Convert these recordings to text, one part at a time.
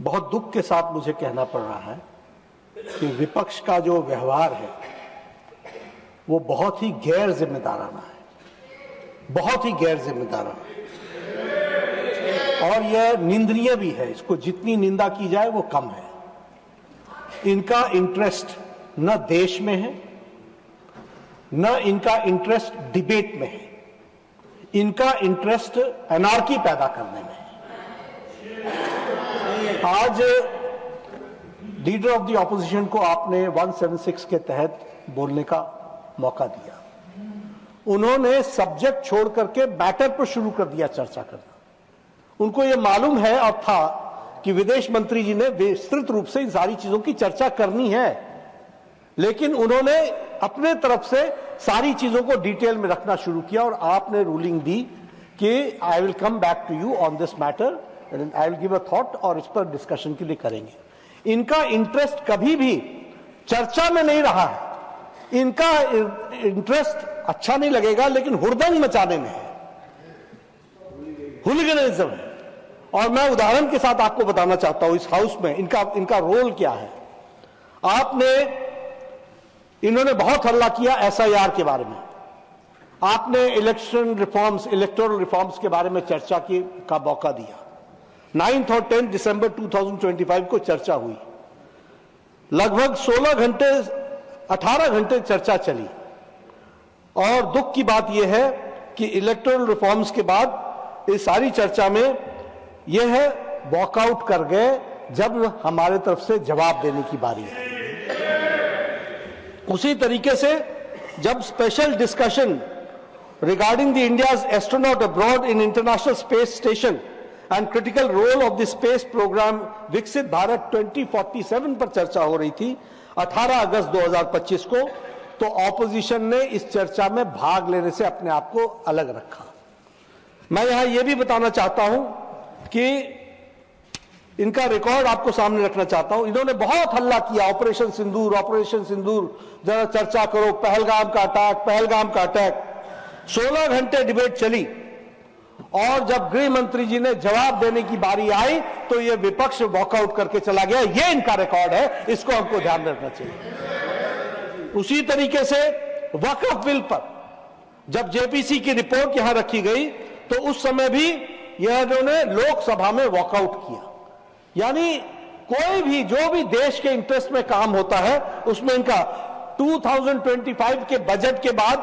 बहुत दुख के साथ मुझे कहना पड़ रहा है कि विपक्ष का जो व्यवहार है वो बहुत ही गैर जिम्मेदाराना है, बहुत ही गैर जिम्मेदाराना और यह निंदनीय भी है। इसको जितनी निंदा की जाए वो कम है। इनका इंटरेस्ट न देश में है, न इनका इंटरेस्ट डिबेट में है, इनका इंटरेस्ट एनार्की पैदा करने में है। आज लीडर ऑफ द ऑपोजिशन को आपने 176 के तहत बोलने का मौका दिया। उन्होंने सब्जेक्ट छोड़ करके मैटर पर शुरू कर दिया चर्चा करना। उनको यह मालूम है और था कि विदेश मंत्री जी ने विस्तृत रूप से इन सारी चीजों की चर्चा करनी है, लेकिन उन्होंने अपने तरफ से सारी चीजों को डिटेल में रखना शुरू किया और आपने रूलिंग दी कि I will come back to you on this matter, I will give a thought और इस पर डिस्कशन के लिए करेंगे। इनका इंटरेस्ट कभी भी चर्चा में नहीं रहा है। इनका इंटरेस्ट अच्छा नहीं लगेगा लेकिन हुड़दंग मचाने में है, हुलिगनिज्म है। और मैं उदाहरण के साथ आपको बताना चाहता हूं इस हाउस में इनका रोल क्या है। इन्होंने बहुत हल्ला किया एसआईआर के बारे में। आपने इलेक्टोरल रिफॉर्म्स के बारे में चर्चा का मौका दिया। 9 और 10 दिसंबर 2025 को चर्चा हुई। लगभग 18 घंटे चर्चा चली और दुख की बात यह है कि इलेक्टोरल रिफॉर्म्स के बाद इस सारी चर्चा में यह वॉकआउट कर गए जब हमारे तरफ से जवाब देने की बारी है। उसी तरीके से जब special discussion regarding the India's astronaut abroad in international space station and critical role of the space programme विकसित भारत 2047 पर चर्चा हो रही थी 18 अगस्त 2025 को, तो ऑपोजिशन ने इस चर्चा में भाग लेने से अपने आप को अलग रखा। मैं यहां यह भी बताना चाहता हूं कि इनका रिकॉर्ड आपको सामने रखना चाहता हूं। इन्होंने बहुत हल्ला किया, ऑपरेशन सिंदूर, जरा चर्चा करो, पहलगाम का अटैक। 16 घंटे डिबेट चली और जब गृह मंत्री जी ने जवाब देने की बारी आई तो यह विपक्ष वॉकआउट करके चला गया। यह इनका रिकॉर्ड है, इसको हमको ध्यान रखना चाहिए। उसी तरीके से वक्फ बिल पर जब जेपीसी की रिपोर्ट यहां रखी गई तो उस समय भी यह इन्होंने लोकसभा में वॉकआउट किया। यानी कोई भी जो भी देश के इंटरेस्ट में काम होता है उसमें इनका 2025 के बजट के बाद,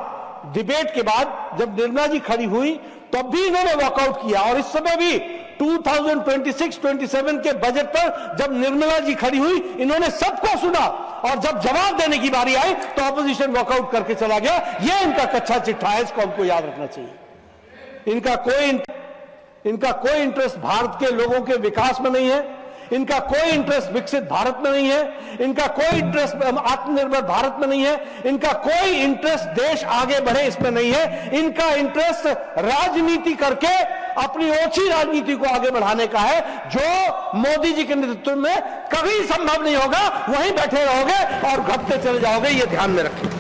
डिबेट के बाद जब निर्मला जी खड़ी हुई तब भी इन्होंने वॉकआउट किया और इस समय भी 2026-27 के बजट पर जब निर्मला जी खड़ी हुई इन्होंने सबको सुना और जब जवाब देने की बारी आई तो ऑपोजिशन वॉकआउट करके चला गया। यह इनका कच्चा चिट्ठा है, इसको हमको याद रखना चाहिए। इनका कोई इंटरेस्ट भारत के लोगों के विकास में नहीं है, इनका कोई इंटरेस्ट विकसित भारत में नहीं है, इनका कोई इंटरेस्ट आत्मनिर्भर भारत में नहीं है, इनका कोई इंटरेस्ट देश आगे बढ़े इसमें नहीं है। इनका इंटरेस्ट राजनीति करके अपनी ओछी राजनीति को आगे बढ़ाने का है, जो मोदी जी के नेतृत्व में कभी संभव नहीं होगा। वहीं बैठे रहोगे और घटते चले जाओगे, ये ध्यान में रखें।